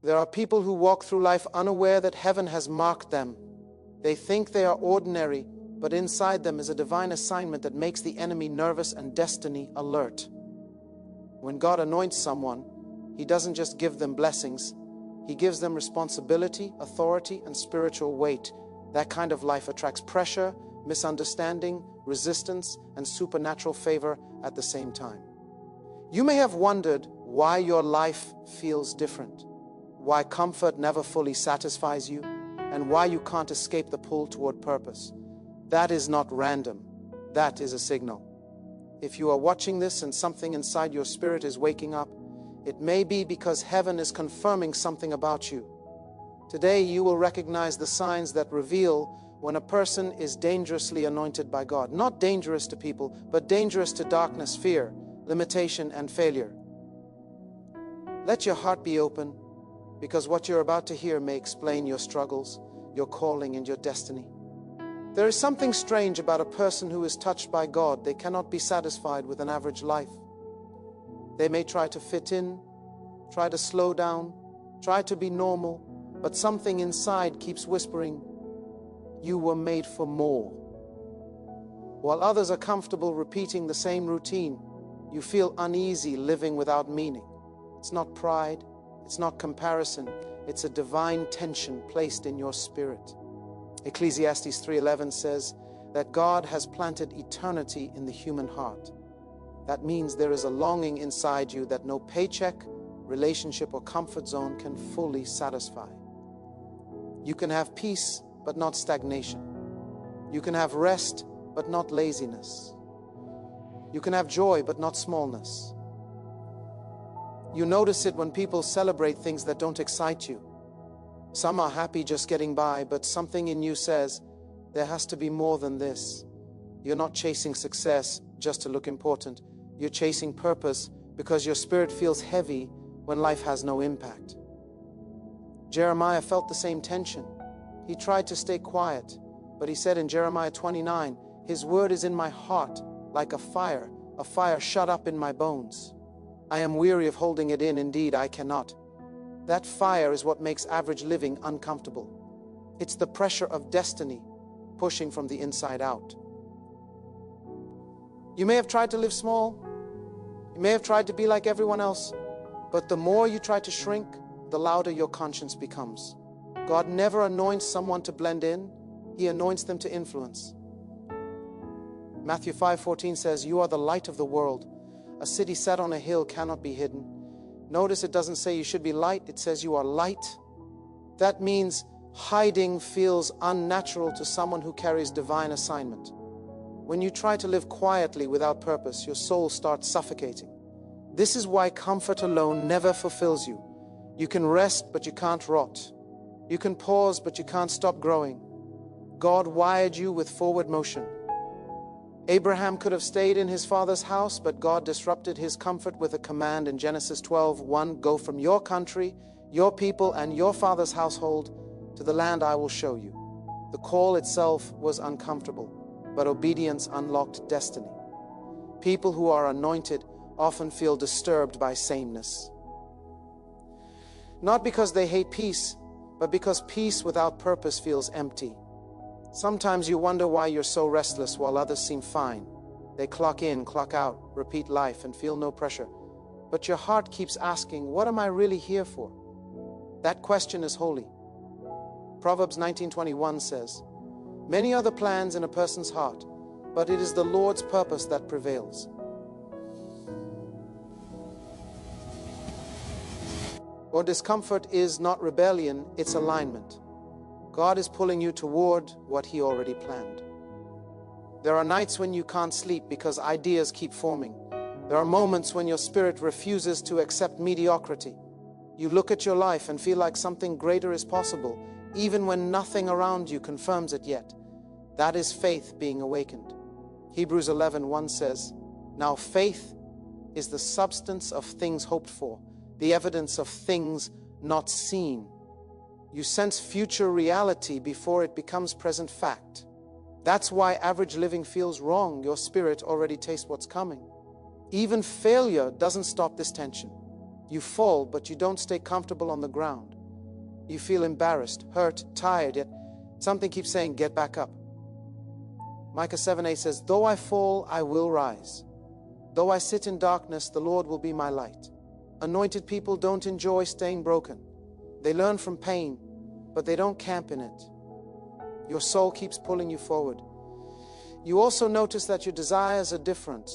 There are people who walk through life unaware that heaven has marked them. They think they are ordinary, but inside them is a divine assignment that makes the enemy nervous and destiny alert. When God anoints someone, He doesn't just give them blessings. He gives them responsibility, authority, and spiritual weight. That kind of life attracts pressure, misunderstanding, resistance, and supernatural favor at the same time. You may have wondered why your life feels different, why comfort never fully satisfies you, and why you can't escape the pull toward purpose. That is not random. That is a signal. If you are watching this and something inside your spirit is waking up, it may be because heaven is confirming something about you. Today you will recognize the signs that reveal when a person is dangerously anointed by God. Not dangerous to people, but dangerous to darkness, fear, limitation, and failure. Let your heart be open, because what you're about to hear may explain your struggles, your calling, and your destiny. There is something strange about a person who is touched by God. They cannot be satisfied with an average life. They may try to fit in, try to slow down, try to be normal, but something inside keeps whispering, "You were made for more." While others are comfortable repeating the same routine, you feel uneasy living without meaning. It's not pride, it's not comparison, it's a divine tension placed in your spirit. Ecclesiastes 3:11 says that God has planted eternity in the human heart. That means there is a longing inside you that no paycheck, relationship, or comfort zone can fully satisfy. You can have peace, but not stagnation. You can have rest, but not laziness. You can have joy, but not smallness. You notice it when people celebrate things that don't excite you. Some are happy just getting by, but something in you says, there has to be more than this. You're not chasing success just to look important. You're chasing purpose because your spirit feels heavy when life has no impact. Jeremiah felt the same tension. He tried to stay quiet, but he said in Jeremiah 29, "His word is in my heart like a fire shut up in my bones. I am weary of holding it in, indeed I cannot." That fire is what makes average living uncomfortable. It's the pressure of destiny pushing from the inside out. You may have tried to live small. You may have tried to be like everyone else. But the more you try to shrink, the louder your conscience becomes. God never anoints someone to blend in. He anoints them to influence. Matthew 5:14 says, "You are the light of the world. A city set on a hill cannot be hidden." Notice it doesn't say you should be light. It says you are light. That means hiding feels unnatural to someone who carries divine assignment. When you try to live quietly without purpose, your soul starts suffocating. This is why comfort alone never fulfills you. You can rest, but you can't rot. You can pause, but you can't stop growing. God wired you with forward motion. Abraham could have stayed in his father's house, but God disrupted his comfort with a command in Genesis 12:1, "Go from your country, your people, and your father's household to the land I will show you." The call itself was uncomfortable, but obedience unlocked destiny. People who are anointed often feel disturbed by sameness. Not because they hate peace, but because peace without purpose feels empty. Sometimes you wonder why you're so restless while others seem fine. They clock in, clock out, repeat life, and feel no pressure. But your heart keeps asking, what am I really here for? That question is holy. Proverbs 19:21 says, "Many are the plans in a person's heart, but it is the Lord's purpose that prevails." Or discomfort is not rebellion, it's alignment. God is pulling you toward what He already planned. There are nights when you can't sleep because ideas keep forming. There are moments when your spirit refuses to accept mediocrity. You look at your life and feel like something greater is possible, even when nothing around you confirms it yet. That is faith being awakened. Hebrews 11:1 says, "Now faith is the substance of things hoped for, the evidence of things not seen." You sense future reality before it becomes present fact. That's why average living feels wrong. Your spirit already tastes what's coming. Even failure doesn't stop this tension. You fall, but you don't stay comfortable on the ground. You feel embarrassed, hurt, tired, yet something keeps saying, get back up. Micah 7:8 says, though I fall, I will rise. Though I sit in darkness, the Lord will be my light. Anointed people don't enjoy staying broken. They learn from pain, but they don't camp in it. Your soul keeps pulling you forward. You also notice that your desires are different.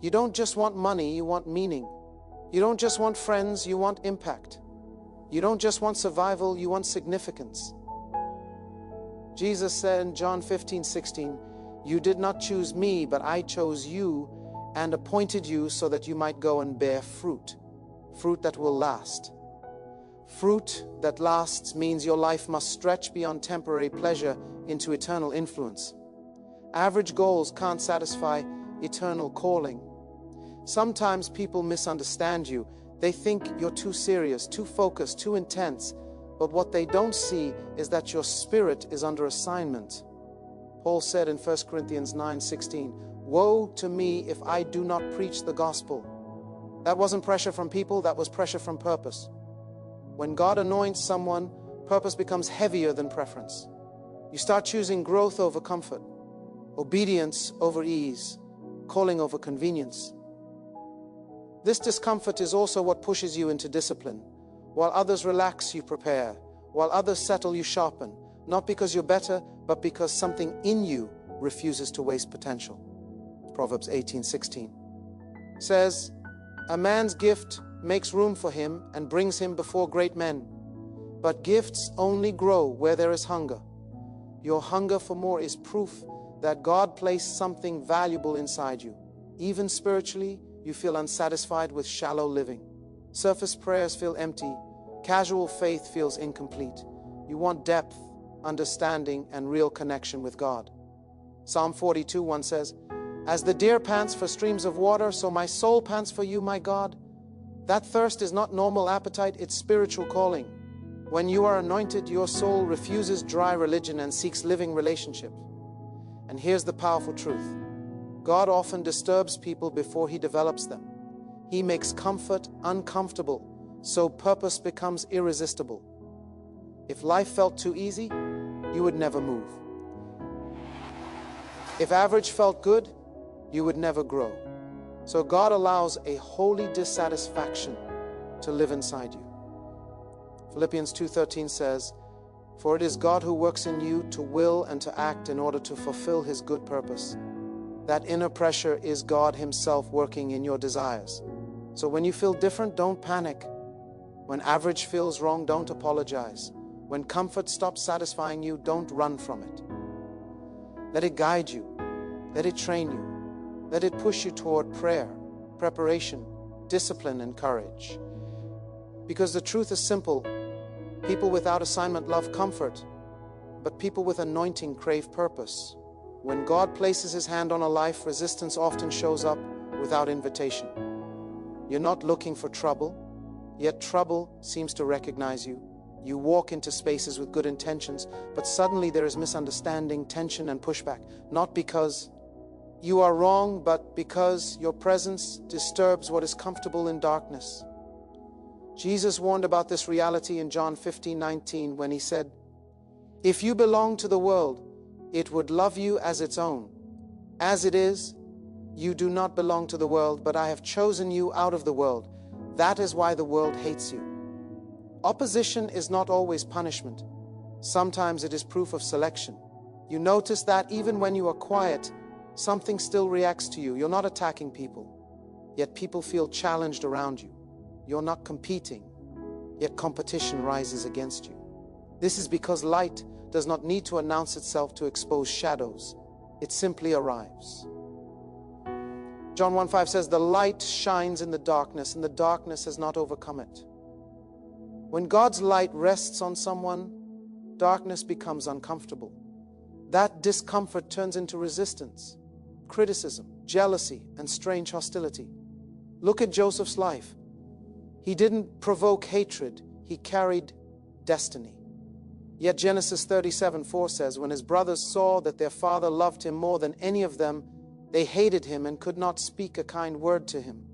You don't just want money, you want meaning. You don't just want friends, you want impact. You don't just want survival, you want significance. Jesus said in John 15:16, you did not choose me, but I chose you and appointed you so that you might go and bear fruit. Fruit that will last. Fruit that lasts means your life must stretch beyond temporary pleasure into eternal influence. Average goals can't satisfy eternal calling. Sometimes people misunderstand you. They think you're too serious, too focused, too intense. But what they don't see is that your spirit is under assignment. Paul said in 1 Corinthians 9:16, woe to me if I do not preach the gospel. That wasn't pressure from people, that was pressure from purpose. When God anoints someone, purpose becomes heavier than preference. You start choosing growth over comfort, obedience over ease, calling over convenience. This discomfort is also what pushes you into discipline. While others relax, you prepare. While others settle, you sharpen. Not because you're better, but because something in you refuses to waste potential. Proverbs 18:16 says, a man's gift makes room for him and brings him before great men. But gifts only grow where there is hunger. Your hunger for more is proof that God placed something valuable inside you. Even spiritually, you feel unsatisfied with shallow living. Surface prayers feel empty. Casual faith feels incomplete. You want depth, understanding, and real connection with God. Psalm 42:1 says, as the deer pants for streams of water, so my soul pants for you, my God. That thirst is not normal appetite, it's spiritual calling. When you are anointed, your soul refuses dry religion and seeks living relationship. And here's the powerful truth. God often disturbs people before He develops them. He makes comfort uncomfortable, so purpose becomes irresistible. If life felt too easy, you would never move. If average felt good, you would never grow. So God allows a holy dissatisfaction to live inside you. Philippians 2:13 says, for it is God who works in you to will and to act in order to fulfill His good purpose. That inner pressure is God Himself working in your desires. So when you feel different, don't panic. When average feels wrong, don't apologize. When comfort stops satisfying you, don't run from it. Let it guide you. Let it train you. Let it push you toward prayer, preparation, discipline, and courage. Because the truth is simple. People without assignment love comfort, but people with anointing crave purpose. When God places His hand on a life, resistance often shows up without invitation. You're not looking for trouble, yet trouble seems to recognize you. You walk into spaces with good intentions, but suddenly there is misunderstanding, tension, and pushback. Not because you are wrong, but because your presence disturbs what is comfortable in darkness. Jesus warned about this reality in John 15:19 when He said, if you belong to the world, it would love you as its own. As it is, you do not belong to the world, but I have chosen you out of the world. That is why the world hates you. Opposition is not always punishment. Sometimes it is proof of selection. You notice that even when you are quiet, something still reacts to you. You're not attacking people, yet people feel challenged around you. You're not competing, yet competition rises against you. This is because light does not need to announce itself to expose shadows. It simply arrives. John 1:5 says, the light shines in the darkness, and the darkness has not overcome it. When God's light rests on someone, darkness becomes uncomfortable. That discomfort turns into resistance, criticism, jealousy, and strange hostility. Look at Joseph's life. He didn't provoke hatred, he carried destiny. Yet Genesis 37:4 says, when his brothers saw that their father loved him more than any of them, they hated him and could not speak a kind word to him.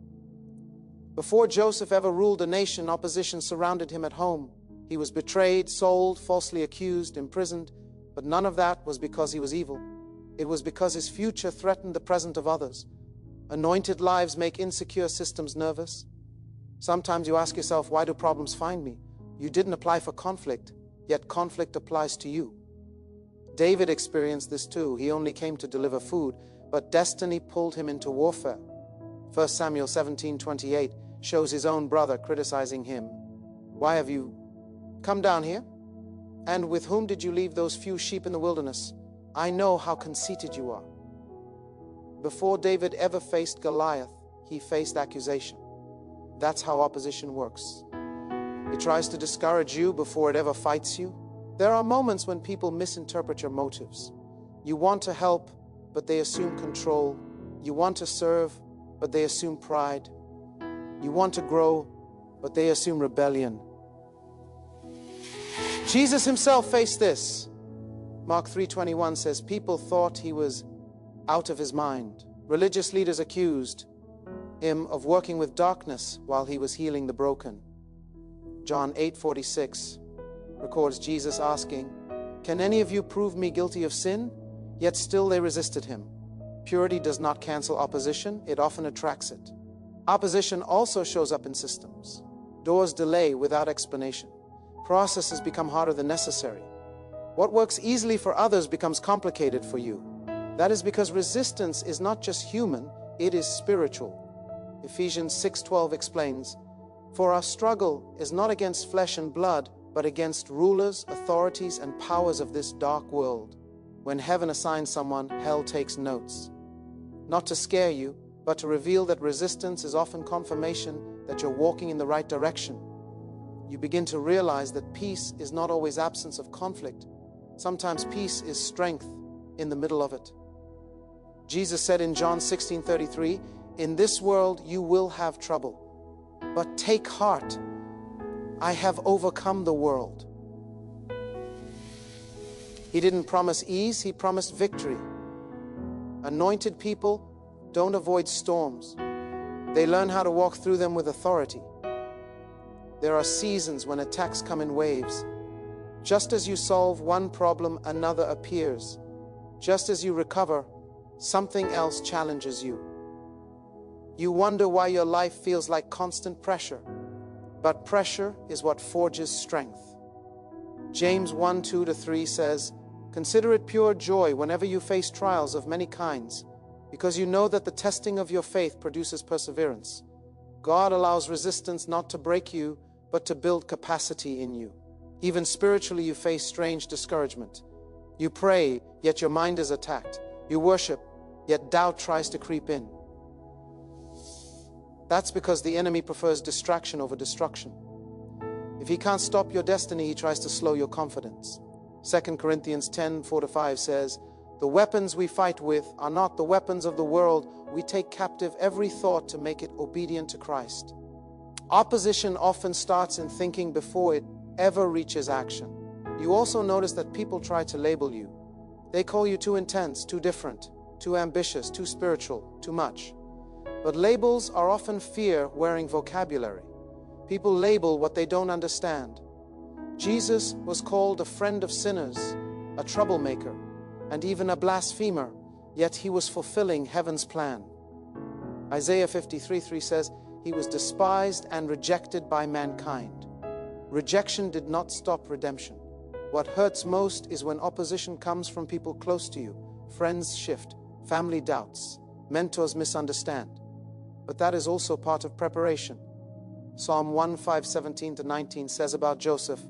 Before Joseph ever ruled a nation, opposition surrounded him at home. He was betrayed, sold, falsely accused, imprisoned, but none of that was because he was evil. It was because his future threatened the present of others. Anointed lives make insecure systems nervous. Sometimes you ask yourself, why do problems find me? You didn't apply for conflict, yet conflict applies to you. David experienced this too. He only came to deliver food, but destiny pulled him into warfare. 1 Samuel 17:28 shows his own brother criticizing him. Why have you come down here? And with whom did you leave those few sheep in the wilderness? I know how conceited you are. Before David ever faced Goliath, he faced accusation. That's how opposition works. It tries to discourage you before it ever fights you. There are moments when people misinterpret your motives. You want to help, but they assume control. You want to serve, but they assume pride. You want to grow, but they assume rebellion. Jesus himself faced this. Mark 3:21 says, people thought he was out of his mind. Religious leaders accused him of working with darkness while he was healing the broken. John 8:46 records Jesus asking, can any of you prove me guilty of sin? Yet still they resisted him. Purity does not cancel opposition, it often attracts it. Opposition also shows up in systems. Doors delay without explanation. Processes become harder than necessary. What works easily for others becomes complicated for you. That is because resistance is not just human, it is spiritual. Ephesians 6:12 explains, for our struggle is not against flesh and blood, but against rulers, authorities, and powers of this dark world. When heaven assigns someone, hell takes notes. Not to scare you, but to reveal that resistance is often confirmation that you're walking in the right direction. You begin to realize that peace is not always absence of conflict. Sometimes peace is strength in the middle of it. Jesus said in John 16:33, in this world you will have trouble, but take heart, I have overcome the world. He didn't promise ease, he promised victory. Anointed people don't avoid storms. They learn how to walk through them with authority. There are seasons when attacks come in waves. Just as you solve one problem, another appears. Just as you recover, something else challenges you. You wonder why your life feels like constant pressure, but pressure is what forges strength. James 1:2-3 says, consider it pure joy whenever you face trials of many kinds, because you know that the testing of your faith produces perseverance. God allows resistance not to break you, but to build capacity in you. Even spiritually, you face strange discouragement. You pray, yet your mind is attacked. You worship, yet doubt tries to creep in. That's because the enemy prefers distraction over destruction. If he can't stop your destiny, he tries to slow your confidence. 2 Corinthians 10:4-5 says, the weapons we fight with are not the weapons of the world. We take captive every thought to make it obedient to Christ. Opposition often starts in thinking before it ever reaches action. You also notice that people try to label you. They call you too intense, too different, too ambitious, too spiritual, too much. But labels are often fear wearing vocabulary. People label what they don't understand. Jesus was called a friend of sinners, a troublemaker, and even a blasphemer, yet he was fulfilling heaven's plan. Isaiah 53:3 says, he was despised and rejected by mankind. Rejection did not stop redemption. What hurts most is when opposition comes from people close to you. Friends shift, family doubts, mentors misunderstand. But that is also part of preparation. Psalm 1:5-17-19 says about Joseph,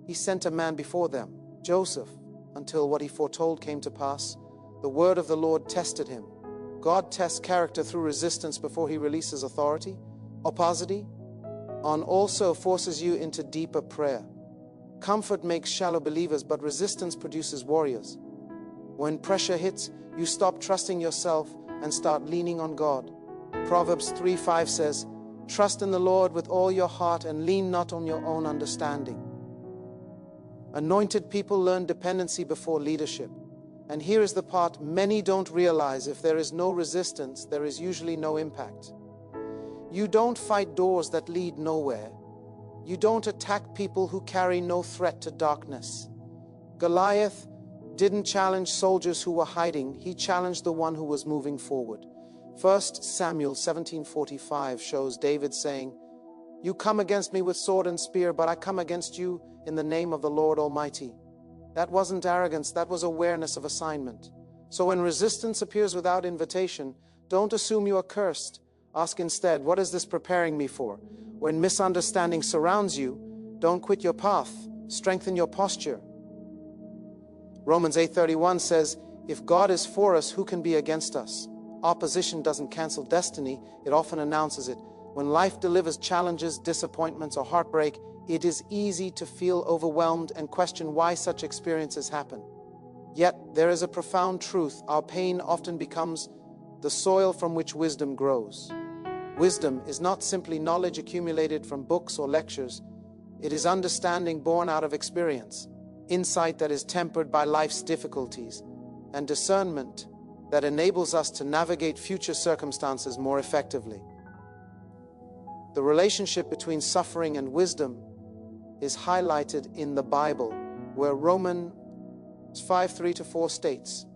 he sent a man before them, Joseph, until what he foretold came to pass. The word of the Lord tested him. God tests character through resistance before he releases authority. Opposity also forces you into deeper prayer. Comfort makes shallow believers, but resistance produces warriors. When pressure hits, you stop trusting yourself and start leaning on God. Proverbs 3:5 says, trust in the Lord with all your heart and lean not on your own understanding. Anointed people learn dependency before leadership. And here is the part many don't realize: if there is no resistance, there is usually no impact. You don't fight doors that lead nowhere. You don't attack people who carry no threat to darkness. Goliath didn't challenge soldiers who were hiding. He challenged the one who was moving forward. 1 Samuel 17:45 shows David saying, "You come against me with sword and spear, but I come against you in the name of the Lord Almighty." That wasn't arrogance, that was awareness of assignment. So when resistance appears without invitation, don't assume you are cursed. Ask instead, what is this preparing me for? When misunderstanding surrounds you, don't quit your path, strengthen your posture. Romans 8:31 says, "If God is for us, who can be against us?" Opposition doesn't cancel destiny, it often announces it. When life delivers challenges, disappointments, or heartbreak, it is easy to feel overwhelmed and question why such experiences happen. Yet, there is a profound truth. Our pain often becomes the soil from which wisdom grows. Wisdom is not simply knowledge accumulated from books or lectures. It is understanding born out of experience, insight that is tempered by life's difficulties, and discernment that enables us to navigate future circumstances more effectively. The relationship between suffering and wisdom is highlighted in the Bible, where Romans 5:3-4 states,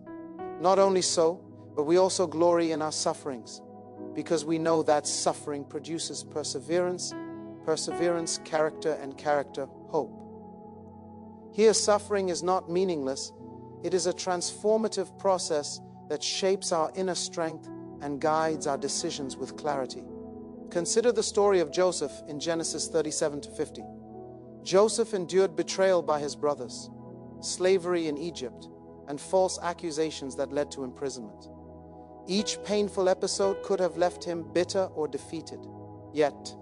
"Not only so, but we also glory in our sufferings, because we know that suffering produces perseverance, character, and character, hope." Here, suffering is not meaningless. It is a transformative process that shapes our inner strength and guides our decisions with clarity. Consider the story of Joseph in Genesis 37-50. Joseph endured betrayal by his brothers, slavery in Egypt, and false accusations that led to imprisonment. Each painful episode could have left him bitter or defeated. Yet,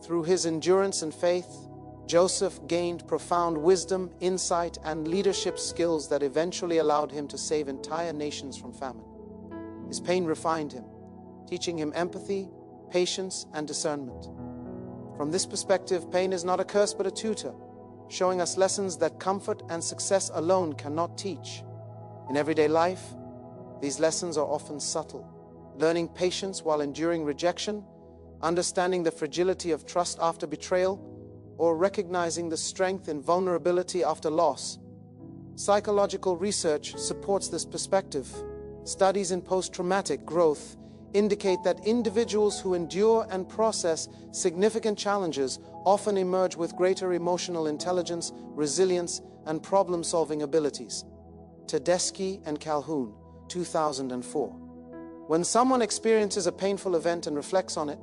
through his endurance and faith, Joseph gained profound wisdom, insight, and leadership skills that eventually allowed him to save entire nations from famine. His pain refined him, teaching him empathy, patience, and discernment. From this perspective, pain is not a curse but a tutor, showing us lessons that comfort and success alone cannot teach. In everyday life, these lessons are often subtle. Learning patience while enduring rejection, understanding the fragility of trust after betrayal, or recognizing the strength in vulnerability after loss. Psychological research supports this perspective. Studies in post-traumatic growth indicate that individuals who endure and process significant challenges often emerge with greater emotional intelligence, resilience, and problem-solving abilities. Tedeschi and Calhoun, 2004. When someone experiences a painful event and reflects on it,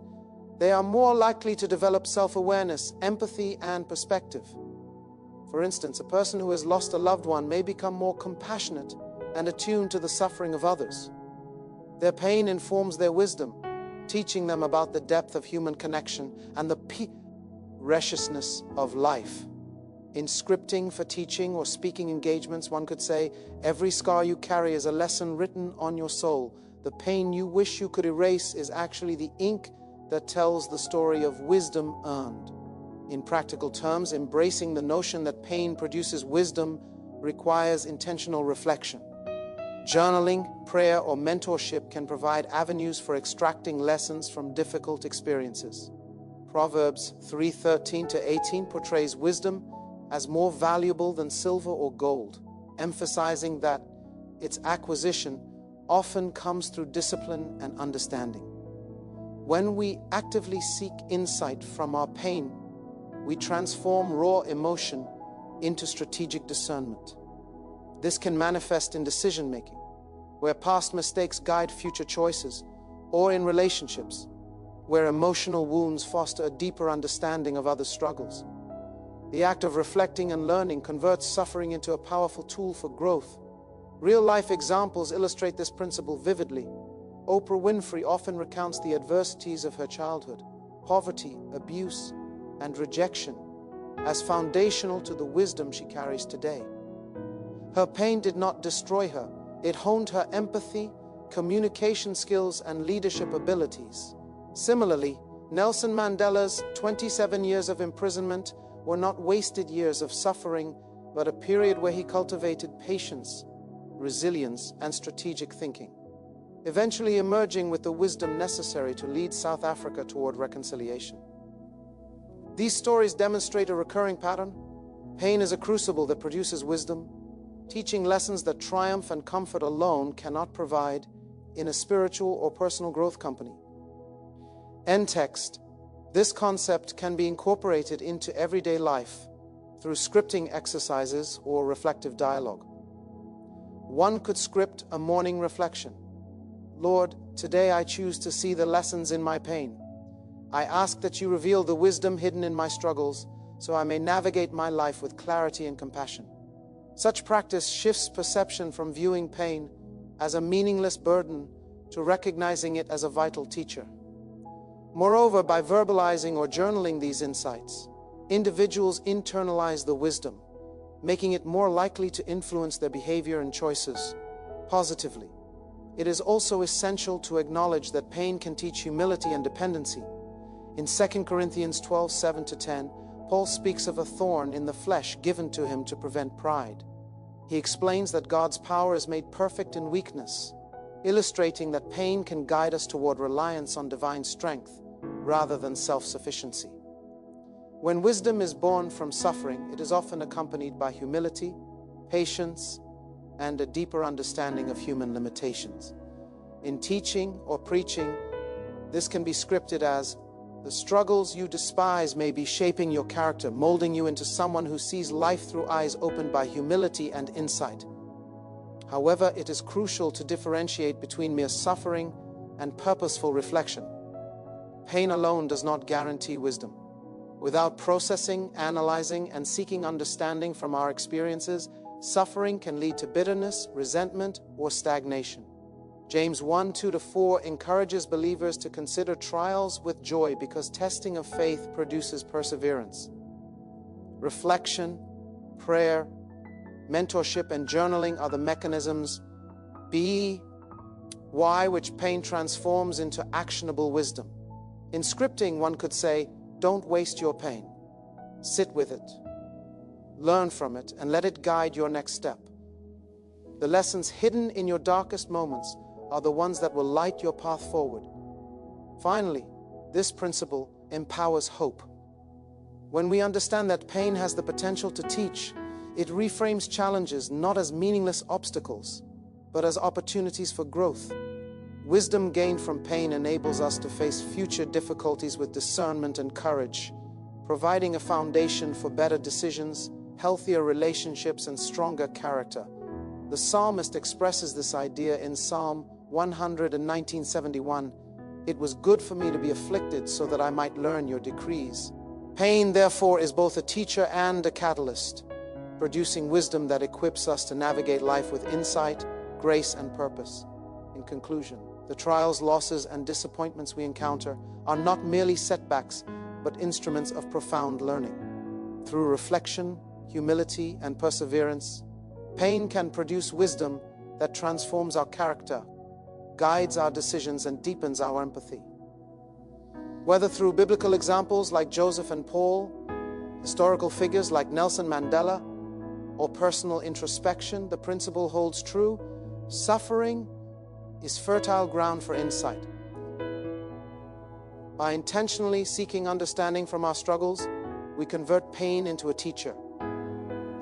they are more likely to develop self-awareness, empathy, and perspective. For instance, a person who has lost a loved one may become more compassionate and attuned to the suffering of others. Their pain informs their wisdom, teaching them about the depth of human connection and the preciousness of life. In scripting for teaching or speaking engagements, one could say, every scar you carry is a lesson written on your soul. The pain you wish you could erase is actually the ink that tells the story of wisdom earned. In practical terms, embracing the notion that pain produces wisdom requires intentional reflection. Journaling, prayer, or mentorship can provide avenues for extracting lessons from difficult experiences. Proverbs 3:13-18 portrays wisdom as more valuable than silver or gold, emphasizing that its acquisition often comes through discipline and understanding. When we actively seek insight from our pain, we transform raw emotion into strategic discernment. This can manifest in decision-making, where past mistakes guide future choices, or in relationships, where emotional wounds foster a deeper understanding of others' struggles. The act of reflecting and learning converts suffering into a powerful tool for growth. Real-life examples illustrate this principle vividly. Oprah Winfrey often recounts the adversities of her childhood, poverty, abuse, and rejection, as foundational to the wisdom she carries today. Her pain did not destroy her. It honed her empathy, communication skills, and leadership abilities. Similarly, Nelson Mandela's 27 years of imprisonment were not wasted years of suffering, but a period where he cultivated patience, resilience, and strategic thinking, eventually emerging with the wisdom necessary to lead South Africa toward reconciliation. These stories demonstrate a recurring pattern. Pain is a crucible that produces wisdom, teaching lessons that triumph and comfort alone cannot provide in a spiritual or personal growth company. End text. This concept can be incorporated into everyday life through scripting exercises or reflective dialogue. One could script a morning reflection. Lord, today I choose to see the lessons in my pain. I ask that you reveal the wisdom hidden in my struggles so I may navigate my life with clarity and compassion. Such practice shifts perception from viewing pain as a meaningless burden to recognizing it as a vital teacher. Moreover, by verbalizing or journaling these insights, individuals internalize the wisdom, making it more likely to influence their behavior and choices positively. It is also essential to acknowledge that pain can teach humility and dependency. In 2 Corinthians 12:7-10, Paul speaks of a thorn in the flesh given to him to prevent pride. He explains that God's power is made perfect in weakness, illustrating that pain can guide us toward reliance on divine strength rather than self-sufficiency. When wisdom is born from suffering, it is often accompanied by humility, patience, and a deeper understanding of human limitations. In teaching or preaching, this can be scripted as, the struggles you despise may be shaping your character, molding you into someone who sees life through eyes opened by humility and insight. However, it is crucial to differentiate between mere suffering and purposeful reflection. Pain alone does not guarantee wisdom. Without processing, analyzing, and seeking understanding from our experiences, suffering can lead to bitterness, resentment, or stagnation. James 1:2-4 encourages believers to consider trials with joy because testing of faith produces perseverance. Reflection, prayer, mentorship, and journaling are the mechanisms by which pain transforms into actionable wisdom. In scripting, one could say, don't waste your pain. Sit with it, learn from it, and let it guide your next step. The lessons hidden in your darkest moments are the ones that will light your path forward. Finally, this principle empowers hope. When we understand that pain has the potential to teach, it reframes challenges not as meaningless obstacles, but as opportunities for growth. Wisdom gained from pain enables us to face future difficulties with discernment and courage, providing a foundation for better decisions, healthier relationships, and stronger character. The psalmist expresses this idea in Psalm 119:71. It was good for me to be afflicted so that I might learn your decrees. Pain, therefore, is both a teacher and a catalyst, producing wisdom that equips us to navigate life with insight, grace, and purpose. In conclusion, the trials, losses, and disappointments we encounter are not merely setbacks, but instruments of profound learning. Through reflection, humility, and perseverance, pain can produce wisdom that transforms our character, guides our decisions, and deepens our empathy. Whether through biblical examples like Joseph and Paul, historical figures like Nelson Mandela, or personal introspection, the principle holds true. Suffering is fertile ground for insight. By intentionally seeking understanding from our struggles, we convert pain into a teacher,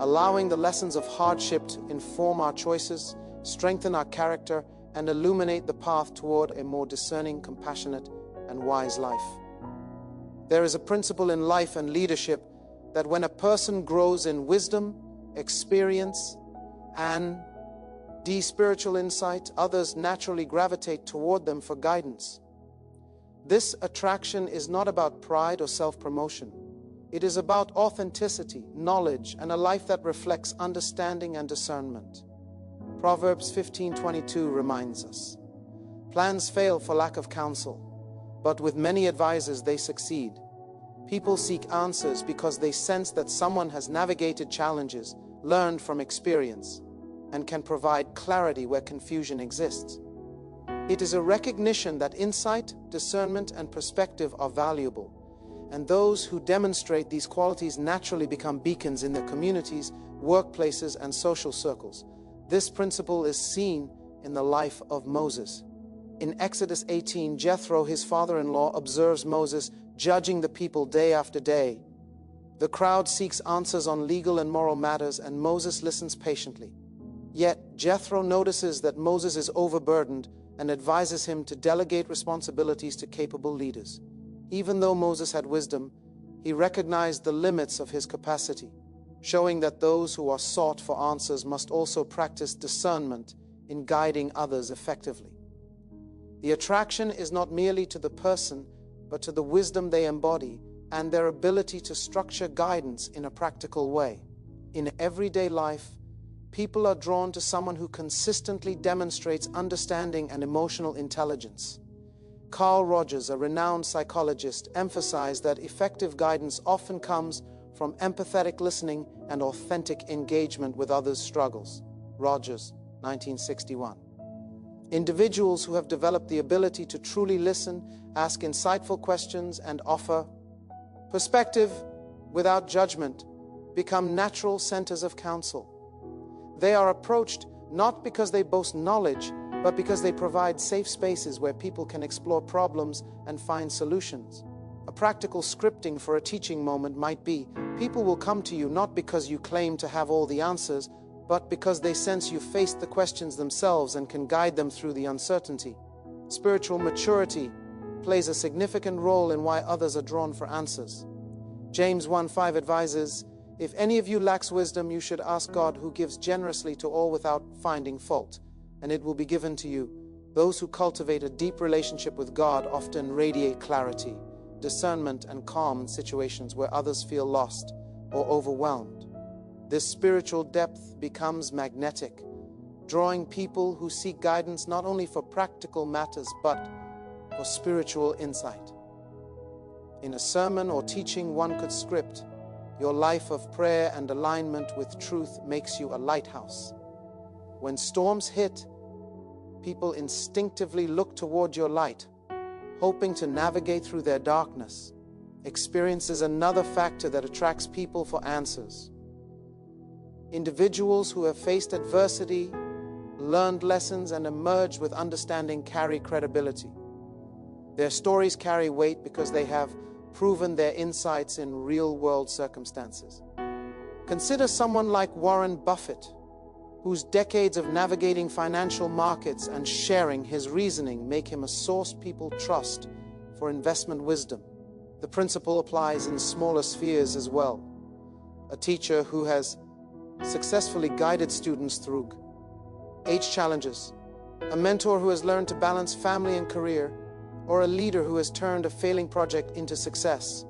allowing the lessons of hardship to inform our choices, strengthen our character, and illuminate the path toward a more discerning, compassionate, and wise life. There is a principle in life and leadership that when a person grows in wisdom, experience, and spiritual insight, others naturally gravitate toward them for guidance. This attraction is not about pride or self-promotion. It is about authenticity, knowledge, and a life that reflects understanding and discernment. Proverbs 15:22 reminds us, plans fail for lack of counsel, but with many advisors they succeed. People seek answers because they sense that someone has navigated challenges, learned from experience, and can provide clarity where confusion exists. It is a recognition that insight, discernment, and perspective are valuable, and those who demonstrate these qualities naturally become beacons in their communities, workplaces, and social circles. This principle is seen in the life of Moses. In Exodus 18, Jethro, his father-in-law, observes Moses judging the people day after day, The crowd seeks answers on legal and moral matters, and Moses listens patiently. Yet Jethro notices that Moses is overburdened and advises him to delegate responsibilities to capable leaders. Even though Moses had wisdom, he recognized the limits of his capacity, showing that those who are sought for answers must also practice discernment in guiding others effectively. The attraction is not merely to the person, but to the wisdom they embody and their ability to structure guidance in a practical way. In everyday life, people are drawn to someone who consistently demonstrates understanding and emotional intelligence. Carl Rogers, a renowned psychologist, emphasized that effective guidance often comes from empathetic listening and authentic engagement with others' struggles. Rogers, 1961. Individuals who have developed the ability to truly listen, ask insightful questions, and offer perspective without judgment become natural centers of counsel. They are approached not because they boast knowledge, but because they provide safe spaces where people can explore problems and find solutions. A practical scripting for a teaching moment might be, people will come to you not because you claim to have all the answers, but because they sense you faced the questions themselves and can guide them through the uncertainty. Spiritual maturity plays a significant role in why others are drawn for answers. James 1:5 advises, "If any of you lacks wisdom, you should ask God, who gives generously to all without finding fault, and it will be given to you." Those who cultivate a deep relationship with God often radiate clarity, discernment, and calm in situations where others feel lost or overwhelmed. This spiritual depth becomes magnetic, drawing people who seek guidance not only for practical matters, but for spiritual insight. In a sermon or teaching one could script, your life of prayer and alignment with truth makes you a lighthouse. When storms hit, people instinctively look toward your light, hoping to navigate through their darkness. Experience is another factor that attracts people for answers. Individuals who have faced adversity, learned lessons, and emerged with understanding carry credibility. Their stories carry weight because they have proven their insights in real-world circumstances. Consider someone like Warren Buffett, whose decades of navigating financial markets and sharing his reasoning make him a source people trust for investment wisdom. The principle applies in smaller spheres as well. A teacher who has successfully guided students through age challenges, a mentor who has learned to balance family and career, or a leader who has turned a failing project into success.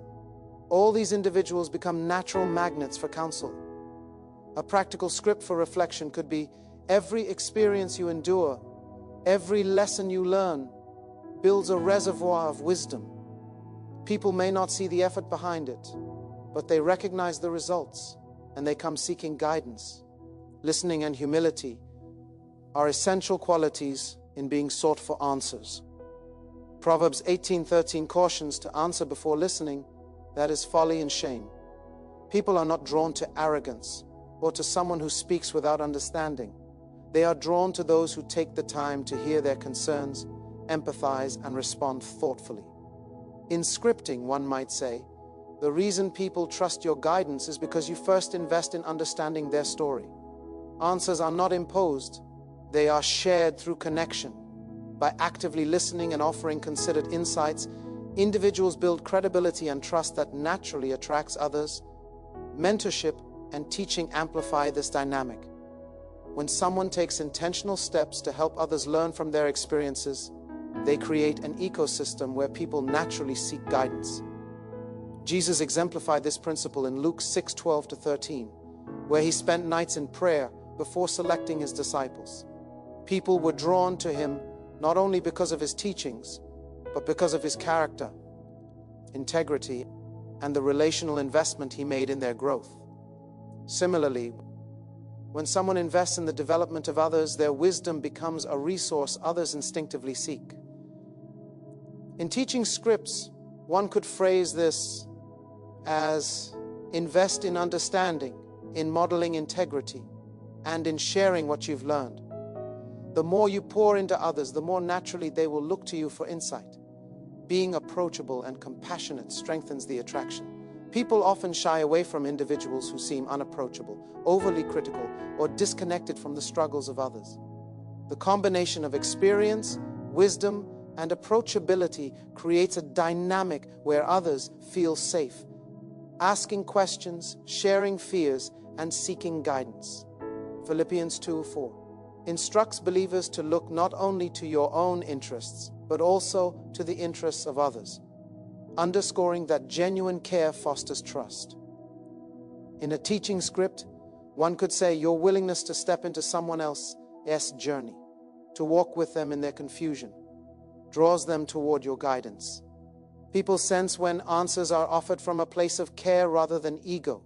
All these individuals become natural magnets for counsel. A practical script for reflection could be, every experience you endure, every lesson you learn, builds a reservoir of wisdom. People may not see the effort behind it, but they recognize the results, and they come seeking guidance. Listening and humility are essential qualities in being sought for answers. Proverbs 18:13 cautions to answer before listening, that is folly and shame. People are not drawn to arrogance or to someone who speaks without understanding. They are drawn to those who take the time to hear their concerns, empathize, and respond thoughtfully. In scripting, one might say, the reason people trust your guidance is because you first invest in understanding their story. Answers are not imposed, they are shared through connection. By actively listening and offering considered insights, individuals build credibility and trust that naturally attracts others. Mentorship and teaching amplify this dynamic. When someone takes intentional steps to help others learn from their experiences, they create an ecosystem where people naturally seek guidance. Jesus exemplified this principle in Luke 6:12-13, where he spent nights in prayer before selecting his disciples. People were drawn to him not only because of his teachings, but because of his character, integrity, and the relational investment he made in their growth. Similarly, when someone invests in the development of others, their wisdom becomes a resource others instinctively seek. In teaching scripts, one could phrase this as invest in understanding, in modeling integrity, and in sharing what you've learned. The more you pour into others, the more naturally they will look to you for insight. Being approachable and compassionate strengthens the attraction. People often shy away from individuals who seem unapproachable, overly critical, or disconnected from the struggles of others. The combination of experience, wisdom, and approachability creates a dynamic where others feel safe, asking questions, sharing fears, and seeking guidance. Philippians 2:4 instructs believers to look not only to your own interests, but also to the interests of others, underscoring that genuine care fosters trust. In a teaching script, one could say your willingness to step into someone else's journey, to walk with them in their confusion, draws them toward your guidance. People sense when answers are offered from a place of care rather than ego.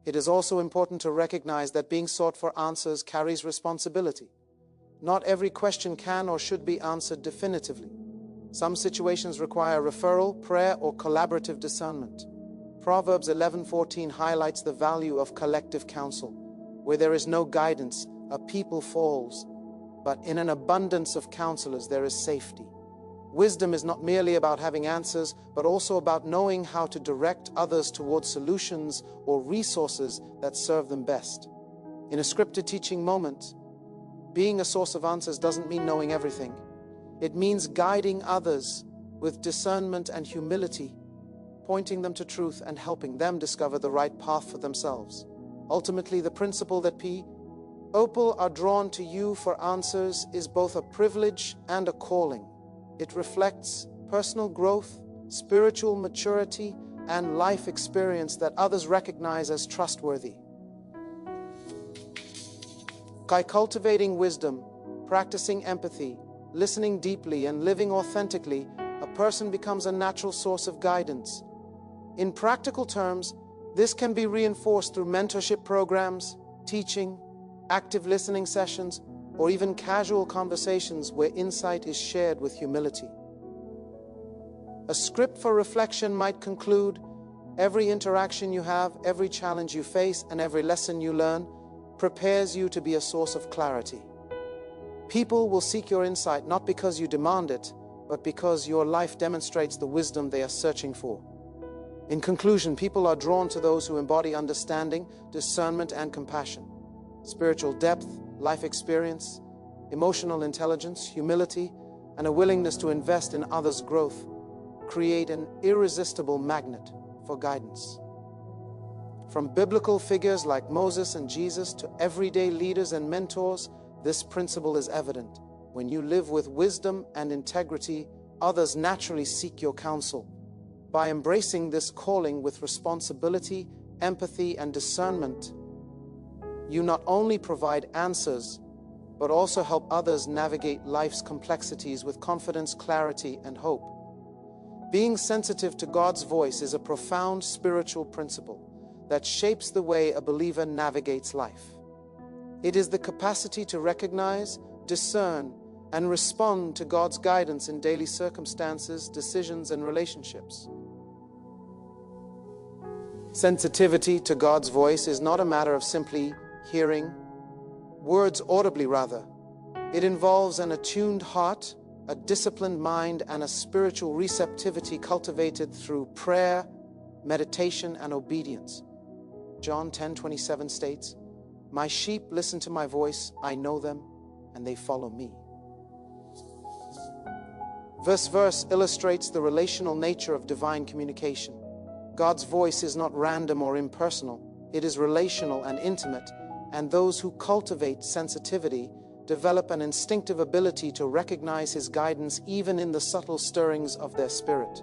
It is also important to recognize that being sought for answers carries responsibility. Not every question can or should be answered definitively. Some situations require referral, prayer, or collaborative discernment. Proverbs 11:14 highlights the value of collective counsel. Where there is no guidance, a people falls, but in an abundance of counselors there is safety. Wisdom is not merely about having answers, but also about knowing how to direct others towards solutions or resources that serve them best. In a scripted teaching moment, being a source of answers doesn't mean knowing everything. It means guiding others with discernment and humility, pointing them to truth and helping them discover the right path for themselves. Ultimately, the principle that people are drawn to you for answers is both a privilege and a calling. It reflects personal growth, spiritual maturity, and life experience that others recognize as trustworthy. By cultivating wisdom, practicing empathy, listening deeply, and living authentically, a person becomes a natural source of guidance. In practical terms, this can be reinforced through mentorship programs, teaching, active listening sessions, or even casual conversations where insight is shared with humility. A script for reflection might conclude, every interaction you have, every challenge you face, and every lesson you learn prepares you to be a source of clarity. People will seek your insight not because you demand it, but because your life demonstrates the wisdom they are searching for. In conclusion, people are drawn to those who embody understanding, discernment, and compassion. Spiritual depth, life experience, emotional intelligence, humility, and a willingness to invest in others' growth create an irresistible magnet for guidance. From biblical figures like Moses and Jesus to everyday leaders and mentors, this principle is evident. When you live with wisdom and integrity, others naturally seek your counsel. By embracing this calling with responsibility, empathy, and discernment, you not only provide answers, but also help others navigate life's complexities with confidence, clarity, and hope. Being sensitive to God's voice is a profound spiritual principle that shapes the way a believer navigates life. It is the capacity to recognize, discern, and respond to God's guidance in daily circumstances, decisions, and relationships. Sensitivity to God's voice is not a matter of simply hearing words audibly, rather. It involves an attuned heart, a disciplined mind, and a spiritual receptivity cultivated through prayer, meditation, and obedience. John 10:27 states, "My sheep listen to my voice, I know them, and they follow me." This verse illustrates the relational nature of divine communication. God's voice is not random or impersonal. It is relational and intimate, and those who cultivate sensitivity develop an instinctive ability to recognize His guidance even in the subtle stirrings of their spirit.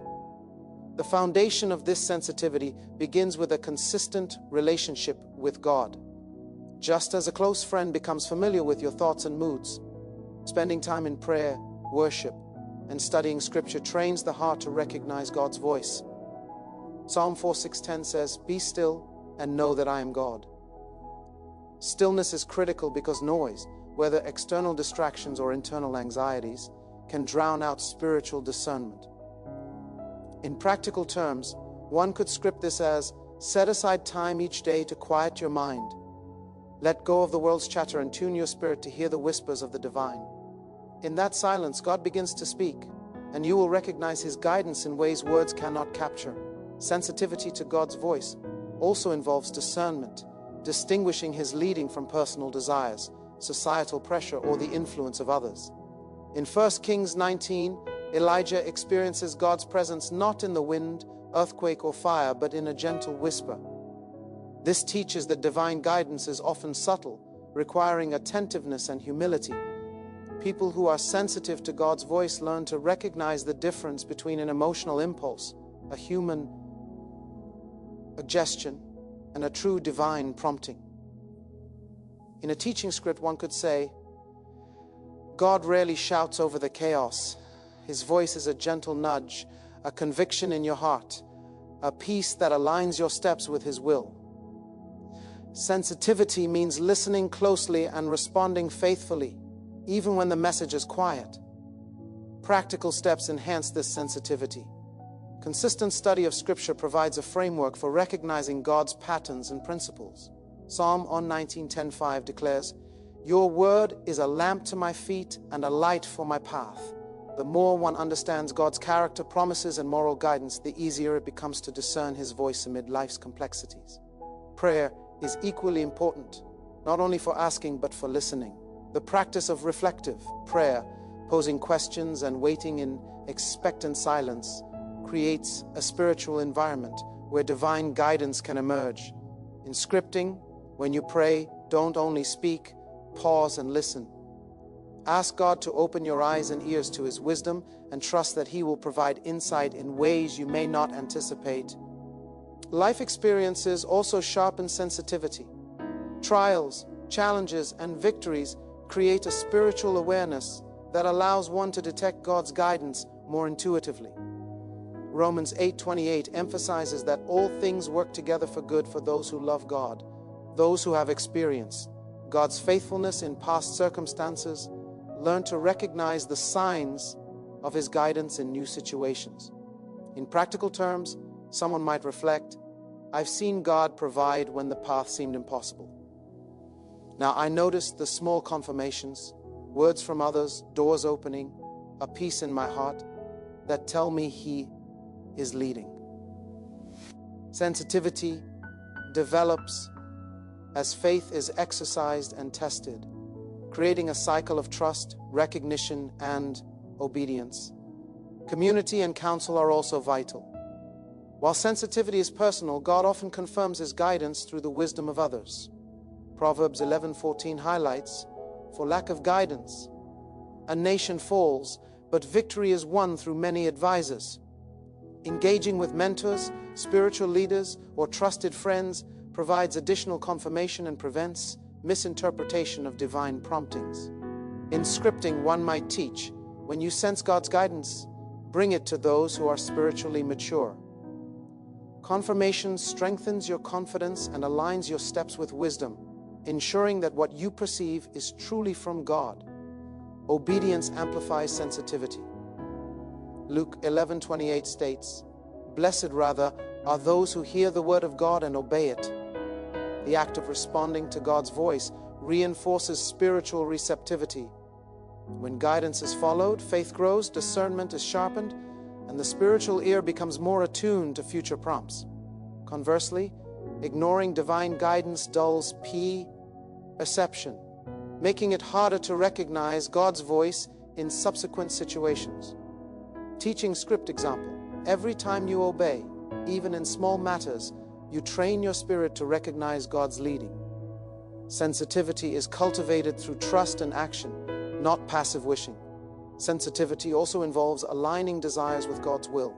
The foundation of this sensitivity begins with a consistent relationship with God. Just as a close friend becomes familiar with your thoughts and moods, spending time in prayer, worship, and studying Scripture trains the heart to recognize God's voice. Psalm 4:6-10 says, "Be still and know that I am God." Stillness is critical because noise, whether external distractions or internal anxieties, can drown out spiritual discernment. In practical terms, one could script this as, set aside time each day to quiet your mind. Let go of the world's chatter and tune your spirit to hear the whispers of the divine. In that silence, God begins to speak, and you will recognize His guidance in ways words cannot capture. Sensitivity to God's voice also involves discernment, distinguishing his leading from personal desires, societal pressure, or the influence of others. In 1 Kings 19, Elijah experiences God's presence not in the wind, earthquake, or fire, but in a gentle whisper. This teaches that divine guidance is often subtle, requiring attentiveness and humility. People who are sensitive to God's voice learn to recognize the difference between an emotional impulse, a human suggestion, and a true divine prompting. In a teaching script, one could say, God rarely shouts over the chaos. His voice is a gentle nudge, a conviction in your heart, a peace that aligns your steps with his will. Sensitivity means listening closely and responding faithfully, even when the message is quiet. Practical steps enhance this sensitivity. Consistent study of Scripture provides a framework for recognizing God's patterns and principles. Psalm 19:10-5 declares, "Your word is a lamp to my feet and a light for my path." The more one understands God's character, promises, and moral guidance, the easier it becomes to discern his voice amid life's complexities. Prayer is equally important, not only for asking but for listening. The practice of reflective prayer, posing questions and waiting in expectant silence, creates a spiritual environment where divine guidance can emerge. In scripting, when you pray, don't only speak, pause and listen. Ask God to open your eyes and ears to his wisdom and trust that he will provide insight in ways you may not anticipate. Life experiences also sharpen sensitivity. Trials, challenges, and victories create a spiritual awareness that allows one to detect God's guidance more intuitively. Romans 8:28 emphasizes that all things work together for good for those who love God, those who have experienced God's faithfulness in past circumstances, learn to recognize the signs of his guidance in new situations. In practical terms, someone might reflect, I've seen God provide when the path seemed impossible. Now I noticed the small confirmations, words from others, doors opening, a peace in my heart that tell me he is leading. Sensitivity develops as faith is exercised and tested, creating a cycle of trust, recognition, and obedience. Community and counsel are also vital. While sensitivity is personal, God often confirms his guidance through the wisdom of others. Proverbs 11:14 highlights, "For lack of guidance, a nation falls, but victory is won through many advisors." Engaging with mentors, spiritual leaders, or trusted friends provides additional confirmation and prevents misinterpretation of divine promptings. In scripting, one might teach, when you sense God's guidance, bring it to those who are spiritually mature. Confirmation strengthens your confidence and aligns your steps with wisdom, ensuring that what you perceive is truly from God. Obedience amplifies sensitivity. Luke 11:28 states, "Blessed rather are those who hear the word of God and obey it." The act of responding to God's voice reinforces spiritual receptivity. When guidance is followed, faith grows, discernment is sharpened, and the spiritual ear becomes more attuned to future prompts. Conversely, ignoring divine guidance dulls perception, making it harder to recognize God's voice in subsequent situations. Teaching script example, every time you obey, even in small matters, you train your spirit to recognize God's leading. Sensitivity is cultivated through trust and action, not passive wishing. Sensitivity also involves aligning desires with God's will.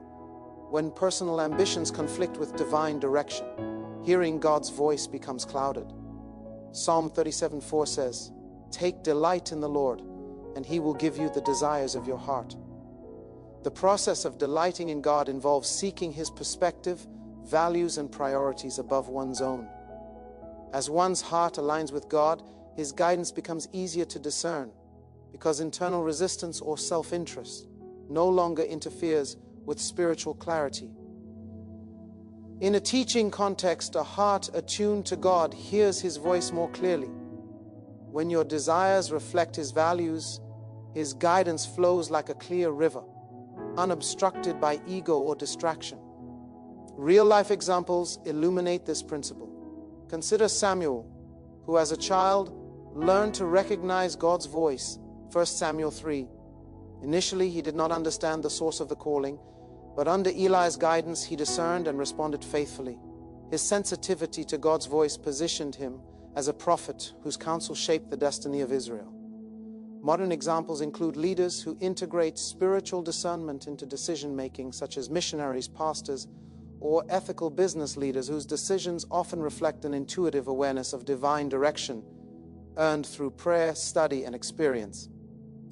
When personal ambitions conflict with divine direction, hearing God's voice becomes clouded. Psalm 37:4 says, "Take delight in the Lord, and he will give you the desires of your heart." The process of delighting in God involves seeking his perspective, values, and priorities above one's own. As one's heart aligns with God, his guidance becomes easier to discern, because internal resistance or self-interest no longer interferes with spiritual clarity. In a teaching context, a heart attuned to God hears his voice more clearly. When your desires reflect his values, his guidance flows like a clear river, unobstructed by ego or distraction. Real-life examples illuminate this principle. Consider Samuel, who as a child learned to recognize God's voice, 1 Samuel 3. Initially, he did not understand the source of the calling, but under Eli's guidance, he discerned and responded faithfully. His sensitivity to God's voice positioned him as a prophet whose counsel shaped the destiny of Israel. Modern examples include leaders who integrate spiritual discernment into decision-making, such as missionaries, pastors, or ethical business leaders whose decisions often reflect an intuitive awareness of divine direction earned through prayer, study, and experience.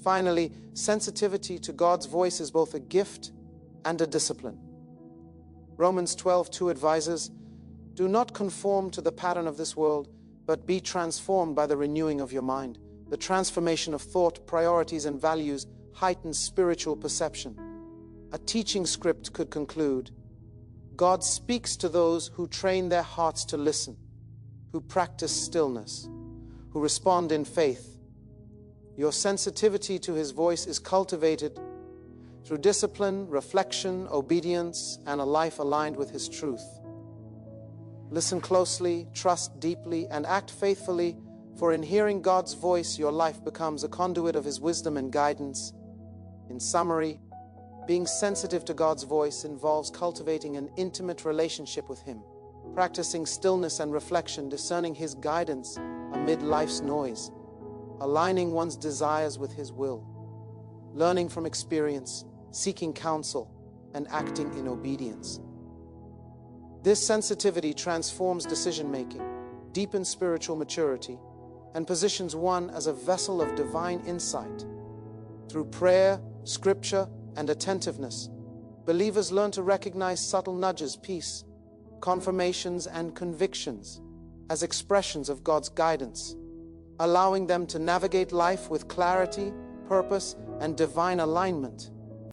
Finally, sensitivity to God's voice is both a gift and a discipline. Romans 12:2 advises, "Do not conform to the pattern of this world, but be transformed by the renewing of your mind." The transformation of thought, priorities, and values heightens spiritual perception. A teaching script could conclude, God speaks to those who train their hearts to listen, who practice stillness, who respond in faith. Your sensitivity to His voice is cultivated through discipline, reflection, obedience, and a life aligned with His truth. Listen closely, trust deeply, and act faithfully, for in hearing God's voice, your life becomes a conduit of His wisdom and guidance. In summary, being sensitive to God's voice involves cultivating an intimate relationship with Him, practicing stillness and reflection, discerning His guidance amid life's noise, aligning one's desires with His will, learning from experience, seeking counsel, and acting in obedience. This sensitivity transforms decision-making, deepens spiritual maturity, and positions one as a vessel of divine insight. Through prayer, scripture, and attentiveness, believers learn to recognize subtle nudges, peace, confirmations, and convictions as expressions of God's guidance, allowing them to navigate life with clarity, purpose, and divine alignment.